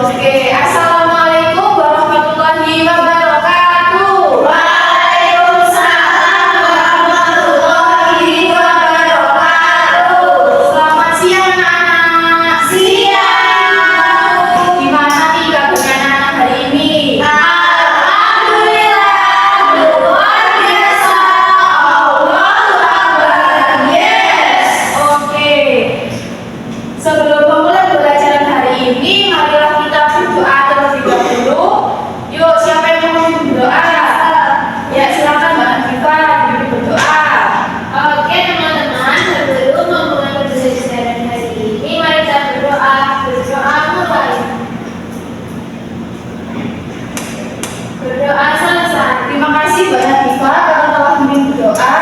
Oke, Assalamualaikum warahmatullahi wabarakatuh. Waalaikumsalam warahmatullahi wabarakatuh. Selamat siang anak-anak. Siang. Gimana nih kabarnya anak hari ini? Alhamdulillah, luar biasa. Allahu Akbar. Yes. Oke. Sebelum memulai pembelajaran hari ini, marilah kita berdoa terlebih dahulu. Yuk, siapa yang mau berdoa? Ya, silakan Mbak Nafifah berdoa. Oke teman-teman, sebelum memulai pembelajaran hari ini, mari kita berdoa. Berdoa mulai. Berdoa selesai. Terima kasih Mbak Nafifah karena telah memimpin berdoa.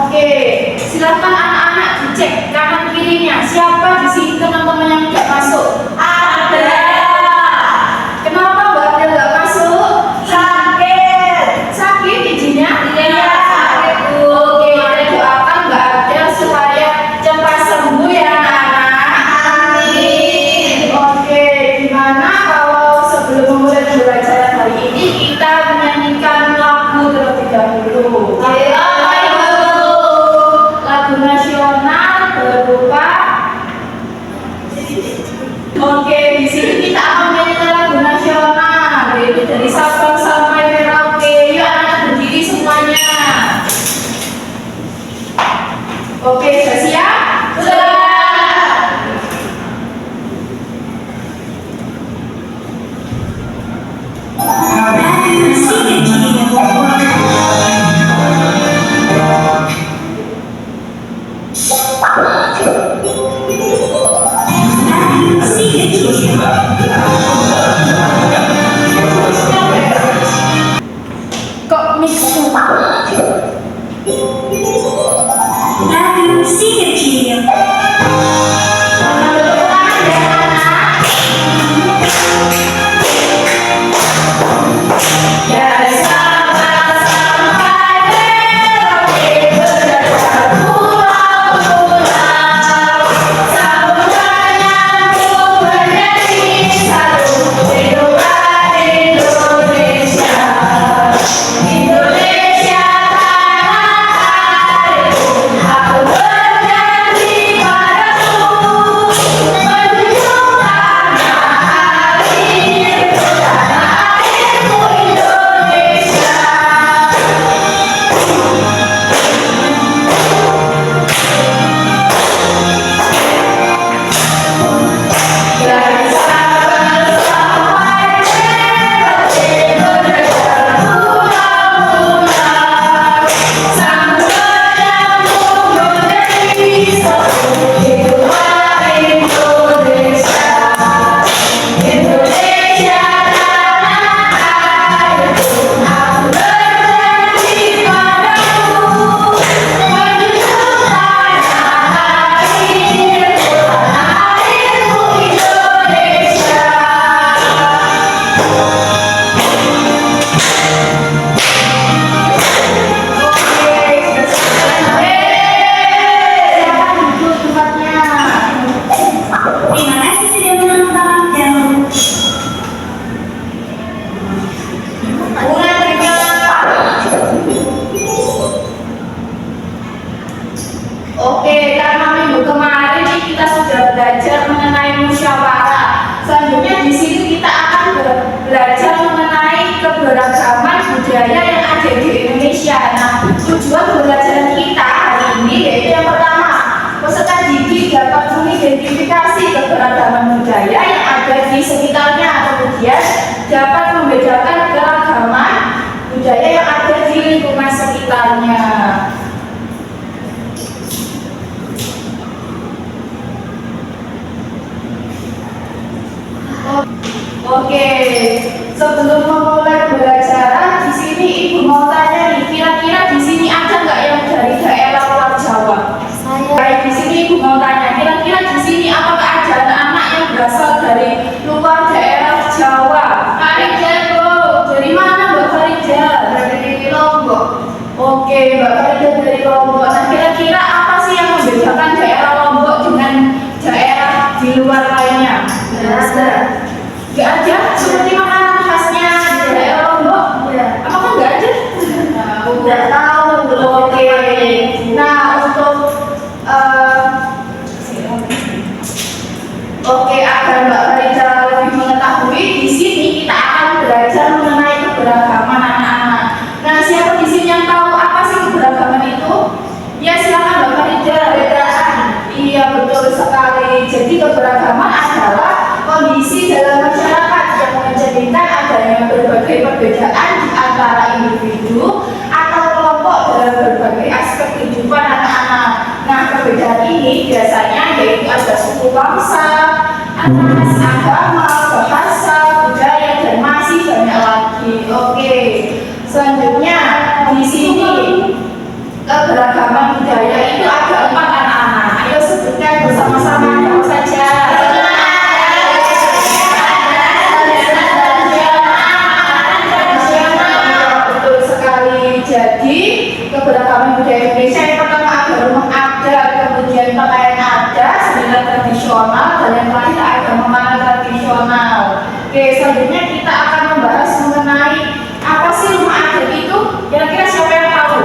Oke, silakan anak-anak dicek kanan kirinya. Siapa di sini teman-teman yang tidak masuk? Ada. Kenapa Mbak Adel nggak masuk? Sakit. Sakit izinnya? Iya, sakit, Bu. Oke, kita doakan Mbak Adel supaya cepat sembuh ya anak-anak. Amin. Oke, gimana kalau sebelum memulai pembelajaran hari ini kita menyanyikan lagu terlebih dahulu? Apa itu? Lagu nasional berupa. Oke, di sini kita akan menyanyikan lagu nasional yaitu dari Sabang sampai Merauke. Yuk anak berdiri semuanya. Oke, sudah siap? Sudah. Kok mix? Dari Sabang sampai Merauke berjalan pulau-pulau, samudra nyambung menjadi satu. Hiduplah Indonesia, Indonesia tanah airku. Aku berjanji padamu, menjunjung tanah airku, tanah airku Indonesia. Dari Sabang sampai Merauke berjalan pulau-pulau, samudra nyambung menjadi satu. Hiduplah Indonesia, Indonesia tanah airku. Aku berjanji padamu, menjunjung tanah airku, tanah airku Indonesia. Silakan duduk tempatnya. Terima kasih sudah menonton dan Mulai tiga. Oke, karena minggu kemarin nih kita sudah belajar mengenai musyawarah. Selanjutnya di sini kita akan belajar mengenai keberagaman budaya yang ada di Indonesia. Nah, tujuan pembelajaran kita hari ini yaitu yang pertama, peserta didik dapat mengidentifikasi keberagaman budaya yang ada di sekitarnya, kemudian dapat membedakan keragaman budaya yang ada di lingkungan sekitarnya. Oke, sebelum memulai pembelajaran di sini Ibu mau tanya nih, kira-kira di sini ada nggak yang dari daerah luar Jawa? Baik, di sini Ibu mau tanya, kira-kira di sini apakah ada anak-anak yang berasal dari luar daerah Jawa? Farida, Bu. Dari mana Mbak Farida? Dari Lombok. Oke, Mbak Farida dari Lombok. Nah, kira-kira apa sih yang membedakan daerah Lombok dengan daerah di luar lainnya? Nggak ada. Nggak ada biasanya yaitu ada suku bangsa, atas agama, bahasa, budaya, dan masih banyak lagi. Oke, selanjutnya di sini keberagaman budaya itu ada 4 anak-anak. Ayo sebutkan bersama-sama apa saja. Betul sekali. Jadi keberagaman budaya Indonesia yang pertama ada rumah adat, kemudian pakaian adat, sendirian tradisional, dan yang terakhir ada makanan tradisional. Oke, selanjutnya kita akan membahas mengenai apa sih rumah adat itu. Kira-kira siapa yang tahu?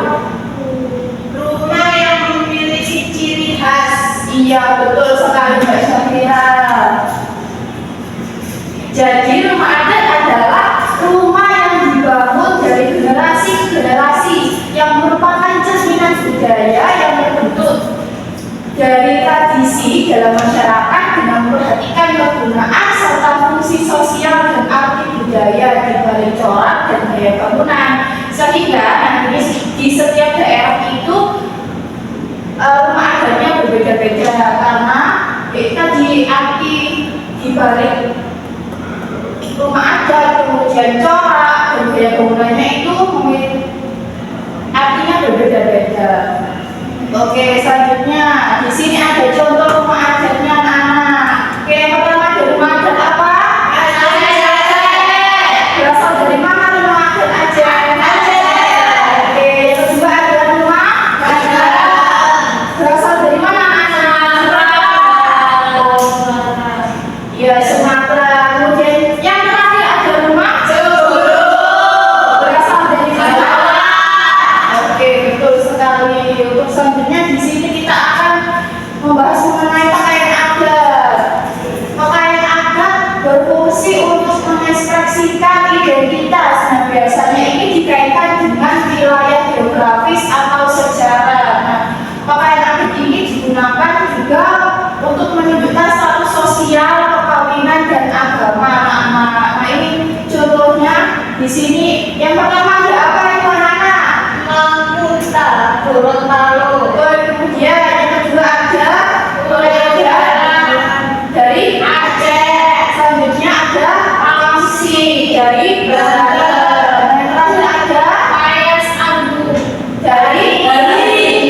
Rumah yang memiliki ciri khas. Iya, betul sekali Mbak Syafira. Jadi rumah adat adalah rumah yang dibangun dari generasi ke generasi yang merupakan cerminan budaya yang terbentuk dari tradisi dalam masyarakat dengan memperhatikan kegunaan serta fungsi sosial dan arti budaya di balik corak dan gaya bangunan, sehingga nantinya di setiap daerah itu rumah adatnya berbeda-beda karena tadi arti di balik rumah adat, kemudian corak dan gaya bangunannya itu memiliki artinya berbeda-beda. Oke, selanjutnya di sini ada contoh rumah adatnya anak-anak. Oke, yang pertama ada rumah adat apa? Berasal dari mana rumah adat Aceh? Oke, yang kedua ada rumah berasal dari mana anak-anak? Ya, Sumatera. Kemudian yang terakhir ada rumah berasal dari mana? Oke, betul sekali. Untuk selanjutnya di sini kita akan membahas mengenai pakaian adat. Pakaian adat berfungsi untuk mengekspresikan identitas. Nah, biasanya ini dikaitkan dengan wilayah geografis atau sejarah. Nah, pakaian adat ini digunakan juga untuk menunjukkan status sosial, perkawinan, dan agama anak-anak. Nah, ini contohnya di sini. Yang pertama ada apa itu anak-anak? Mangkuta, Gorontalo. Kemudian yang kedua ada dari Aceh. Selanjutnya ada Pangsi dari Banten. Yang terakhir ada Payas Agung. dari Bali.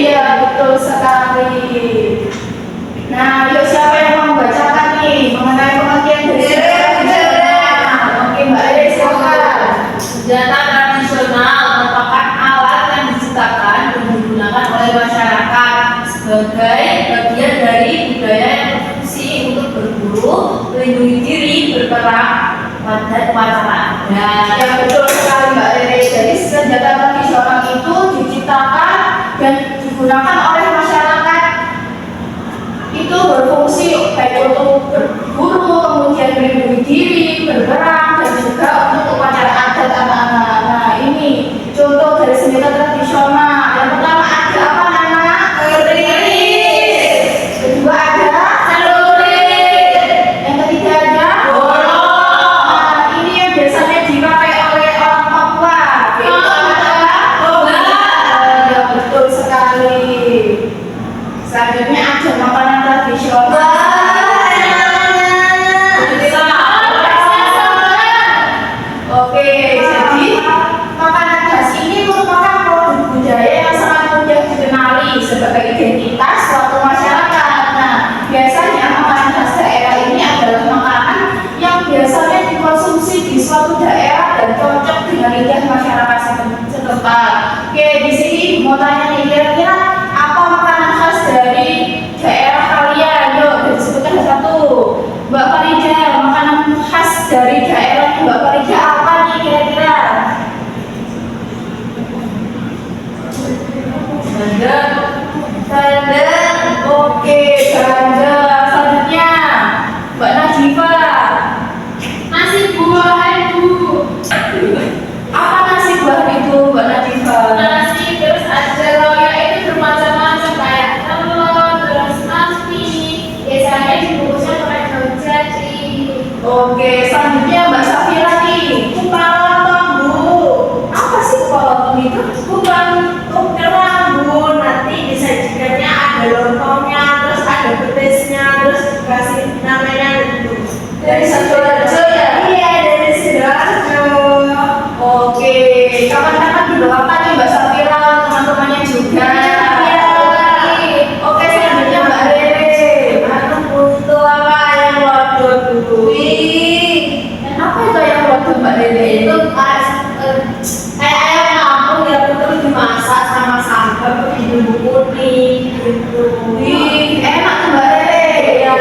Iya, betul sekali. Nah, yuk siapa yang mau membacakan nih mengenai pengertian dari sejarah? Oke, Mbak Ere, silakan. Senjata tradisional merupakan alat yang diciptakan dan digunakan oleh masyarakat sebagai bagian dari budaya yang berfungsi untuk berburu, melindungi diri, berperang, dan upacara adat. Ya, betul sekali Mbak Rere. Jadi senjata tradisional itu diciptakan dan digunakan oleh masyarakat. Itu berfungsi baik untuk berburu, kemudian melindungi diri, berperang, dan juga untuk upacara adat anak-anak. Nah, ini contoh dari senjata tradisional. Yang pertama ada apa anak-anak? Keris. Kedua ada Celurit. yang ketiga ada Bolong. Nah, ini yang biasanya dipakai oleh orang Papua. Yaitu adalah ya, betul sekali. Selanjutnya ada makanan tradisional. Bisa. tuh Mbak Dede? Itu kayak ayam kampung ya, terus dimasak sama sambal pakai bumbu kuning gitu. Wih, enak tuh Mbak Dede. Ya,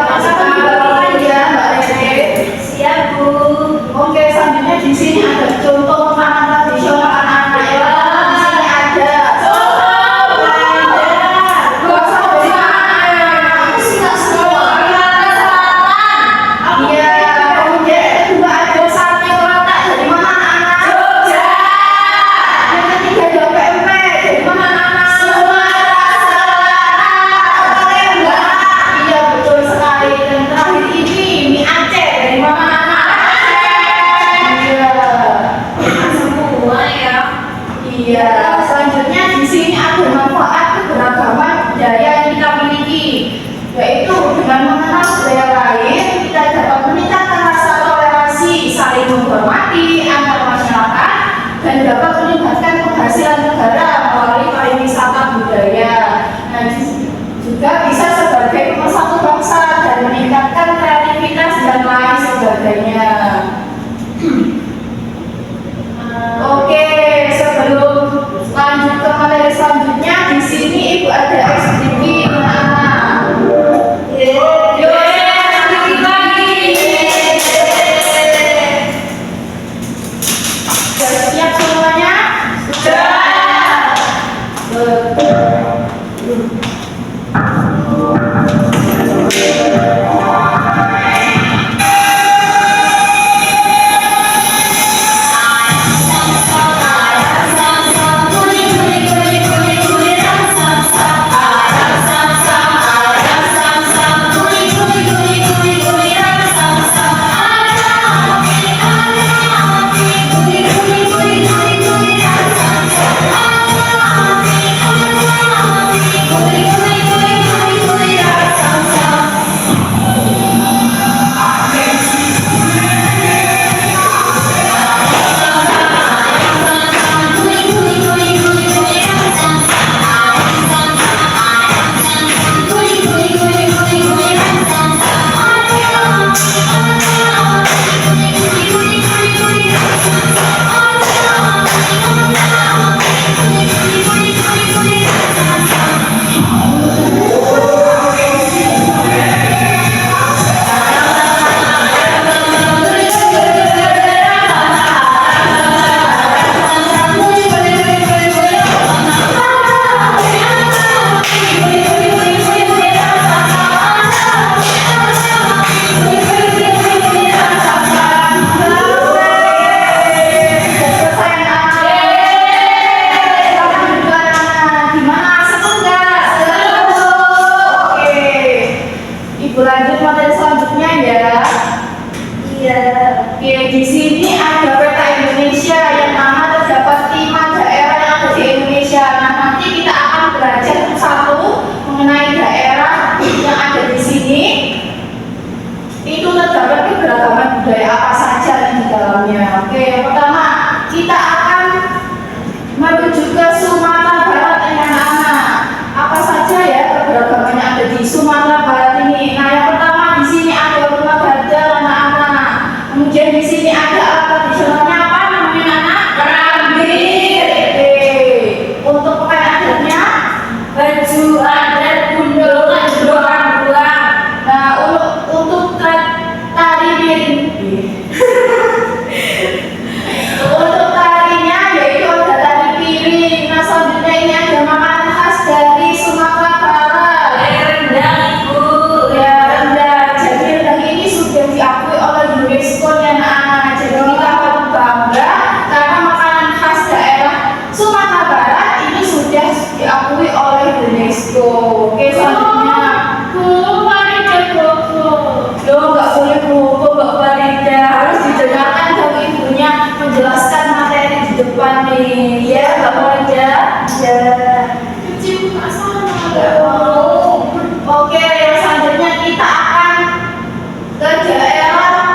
Masakan dibawakan ya Mbak Dede. siap Bu. Oke, selanjutnya di sini ada contoh makanan tradisional anak-anak ya. Di sini ada gosok dari mana? Aku suka semua. Iya, kemudian yang kedua ada sate kelatak dari mana anak-anak? Jogja. Yang ketiga ada pempek dari mana anak-anak? Palembang. Iya betul sekali. Dan terakhir ini mie Aceh dari mana anak-anak? Iya. Semua ya. Iya, selanjutnya di sini ada manfaat keberagaman budaya yang kita miliki, yaitu dengan mengenal budaya lain kita dapat meningkatkan rasa toleransi, saling menghormati antar masyarakat, dan dapat meningkatkan penghasilan negara melalui pariwisata budaya. Nah, juga bisa sebagai pemersatu bangsa dan meningkatkan kreativitas dan lain sebagainya. Oke, sebelum lanjut ke materi selanjutnya, di sini Ibu ada eksplisit anak. Yo, eksplisit lagi. Sudah siap semuanya? Sudah. Ibu lanjut materi selanjutnya ya. Iya. Oke, di sini ada peta Indonesia yang mana terdapat 5 daerah yang ada di Indonesia. Nah, nanti kita akan belajar satu mengenai daerah yang ada di sini. Itu terdapat keberagaman budaya apa saja di dalamnya. Oke, yang pertama kita akan menuju ke Sumatera Barat ya anak-anak. Apa saja ya keberagaman yang ada di Sumatera Barat ini? Nah, yang pertama di sini ada rumah gadang anak-anak. Kemudian di sini ada alat tradisionalnya apa namanya anak? Kerambir. Oke. Untuk pakaian adatnya Baju adat gundukan buang. nah untuk tari miring. Untuk tarinya yaitu ada tari piring. Nah, selanjutnya ini ada makanan khas dari Sumatera Barat. Rendang Ibu. Ya, rendang. Jadi rendang ini sudah diakui oleh UNESCO ya anak-anak. Jadi kita patut bangga karena makanan khas daerah Sumatera Barat ini sudah diakui oleh UNESCO. Oke, selanjutnya Loh, nggak boleh bobo Mbak Farida, harus didengarkan dong ibunya menjelaskan materi di depan nih. Ya Mbak Farida? Ya. Cuci muka sana. Nggak mau. Oke, yang selanjutnya kita akan ke daerah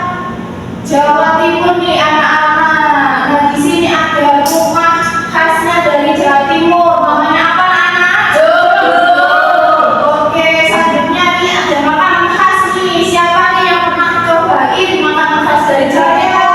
Jawa Timur nih anak-anak. Nah, di sini ada rumah khasnya dari Jawa Timur. Namanya apa anak? Jodo. Oke, selanjutnya nih ada makanan khas nih. Siapa nih yang pernah cobain makanan khas dari Jawa Timur?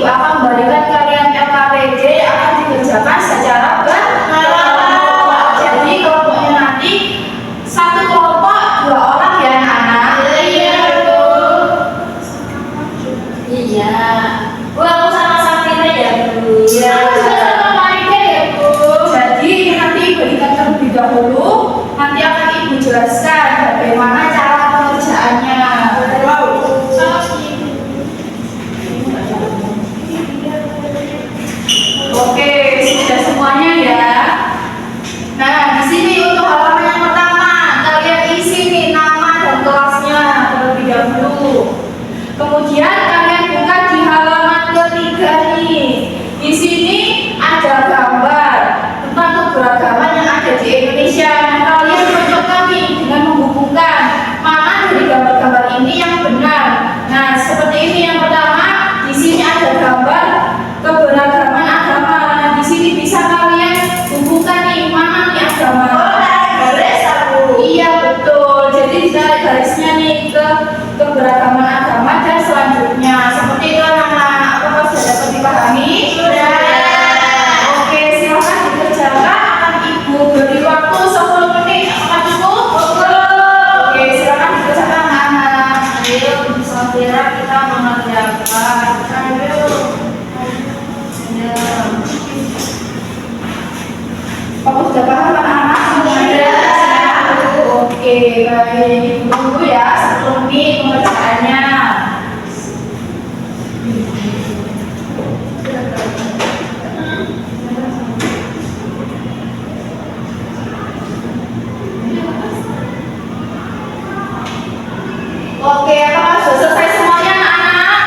ibu akan memberikan kalian LKPD yang akan dikerjakan secara berkelompok. Jadi kelompoknya nanti satu kelompok 2 orang ya anak-anak. Iya, betul. Iya. Bu, aku sama Safira ya, Bu. Iya. Sama Marika ya Bu. Jadi nanti ibu ingat terlebih dahulu, nanti akan ibu jelaskan bagaimana cara pengerjaannya. Oke, sudah semuanya ya. Nah, di sini untuk halaman yang pertama, kalian isi nih nama dan kelasnya terlebih dahulu. Kemudian kalian buka di halaman ketiga nih. Di sini ada gambar tentang keberagaman yang ada di Indonesia. Nah, kalian cocokkan nih dengan menghubungkan mana dari gambar-gambar ini yang benar. Nah, seperti ini yang pertama, di sini ada gambar keberagaman agama. Nah, di sini bisa kalian hubungkan nih mana nih agama. Garis aku. Iya betul. Jadi ditarik garisnya nih ke keberagaman agama dan selanjutnya. Seperti itu anak-anak. Apakah sudah dapat dipahami? Sudah. Oke, silakan dikerjakan. Akan ibu beri waktu 10 menit. Apakah cukup? Oke, silakan dikerjakan anak-anak. Ayo, Safira, kita mengerjakan. Ayo. Kamu sudah paham anak-anak semuanya? Oke, baik. Tunggu ya 10 menit pengerjaannya. Oke, apakah sudah selesai semuanya anak-anak?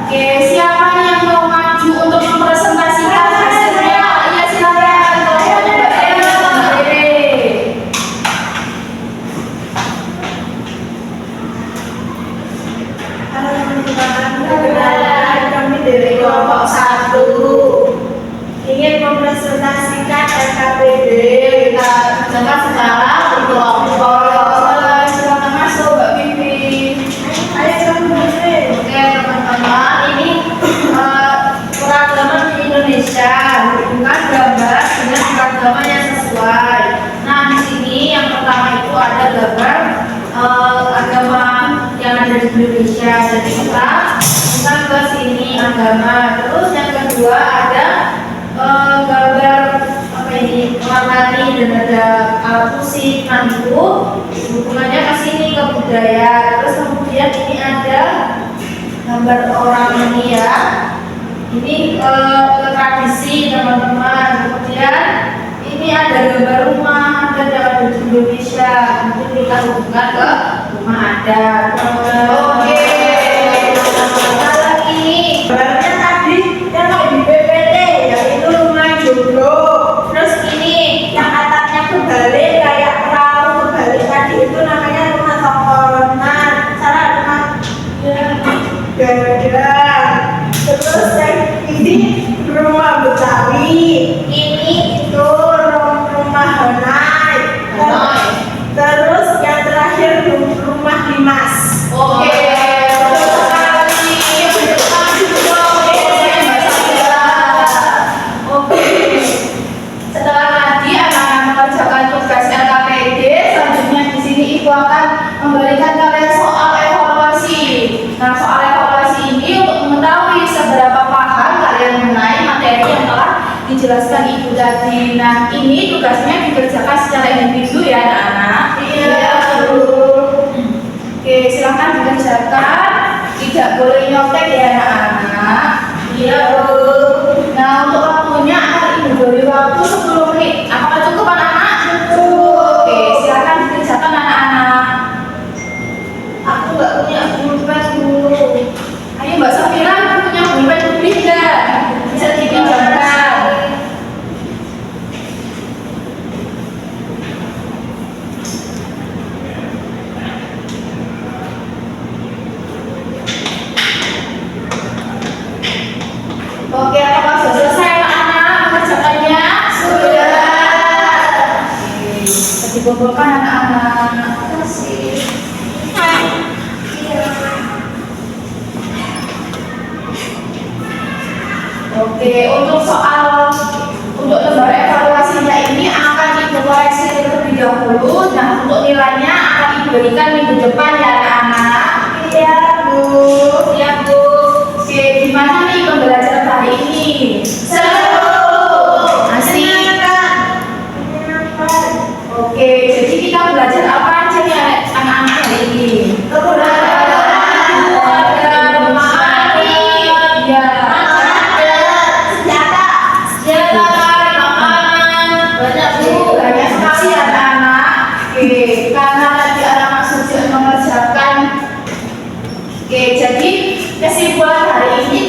Oke, siapa nih yang mau maju untuk mempresentasikan hasilnya? Iya, silakan. Kelompoknya Mbak Ella, Mbak Rere. Halo teman-teman, kami dari kelompok 1 ingin mempresentasikan LKPD. Kita kerjakan secara berkelompok. Silakan masuk Mbak Bibi. Ayo teman-teman. Oke, teman-teman, ini keragaman di Indonesia bukan gambar dengan keragaman yang sesuai. Nah, di sini yang pertama itu ada gambar agama yang ada di Indonesia. Jadi kita ke sini agama. Terus yang kedua ada gambar apa ini warna-warni dan ada alat musik. Nah, itu hubungannya ke sini ke budaya. Terus kemudian ini ada gambar orang ini ya. Ini ke tradisi teman-teman. Kemudian ini ada gambar rumah adat yang ada di Indonesia. Mungkin kita hubungkan ke rumah adat. Oke. Nah, lagi gambarnya tadi yang kayak di PPT, yaitu rumah jomblo. Terus ini yang atapnya kebalik kayak perahu kebalik tadi itu namanya rumah tongkonan. Salah rumah gadang. Terus yang ini rumah Betawi. Ini itu rumah Hanai. Terus yang terakhir rumah Dimas. Oke. Oke. Setelah tadi anak-anak mengerjakan tugas LKPD, selanjutnya di sini ibu akan memberikan kalian soal evaluasi. Nah, soal evaluasi ini untuk mengetahui seberapa paham kalian mengenai materi yang telah dijelaskan ibu tadi. Nah, ini tugasnya dikerjakan secara individu ya anak-anak. Iya. Oke, silakan dikerjakan. Tidak boleh nyontek ya anak-anak. Iya, Bu. Nah, untuk waktunya akan ibu beri waktu 10 menit. Apakah cukup anak-anak? Cukup. Oke, silakan dikerjakan anak-anak. Aku nggak punya pulpen, Bu. Ayo Mbak Safira, punya pulpen publik nggak? Bisa dipinjamkan. Oke, apakah sudah selesai anak-anak mengerjakannya? Sudah. Oke, dikumpulkan anak-anak. Terima kasih. Iya. Oke, untuk lembar evaluasinya ini akan ibu koreksi terlebih dahulu. Nah, untuk nilainya akan ibu berikan minggu depan ya anak-anak. Iya, Bu. Ya Bu. Oke, gimana nih pembelajaran hari ini? Seru. Masih? Menyenangkan. Menyenangkan. Oke, jadi kita belajar apa aja nih anak-anak hari ini? Keberadaan Keluarga, memahami, ya. senjata. Senjata, makanan, banyak Bu. Banyak sekali anak-anak. Oke, karena tadi anak-anak sudah mengerjakan. Oke, jadi kesimpulan hari ini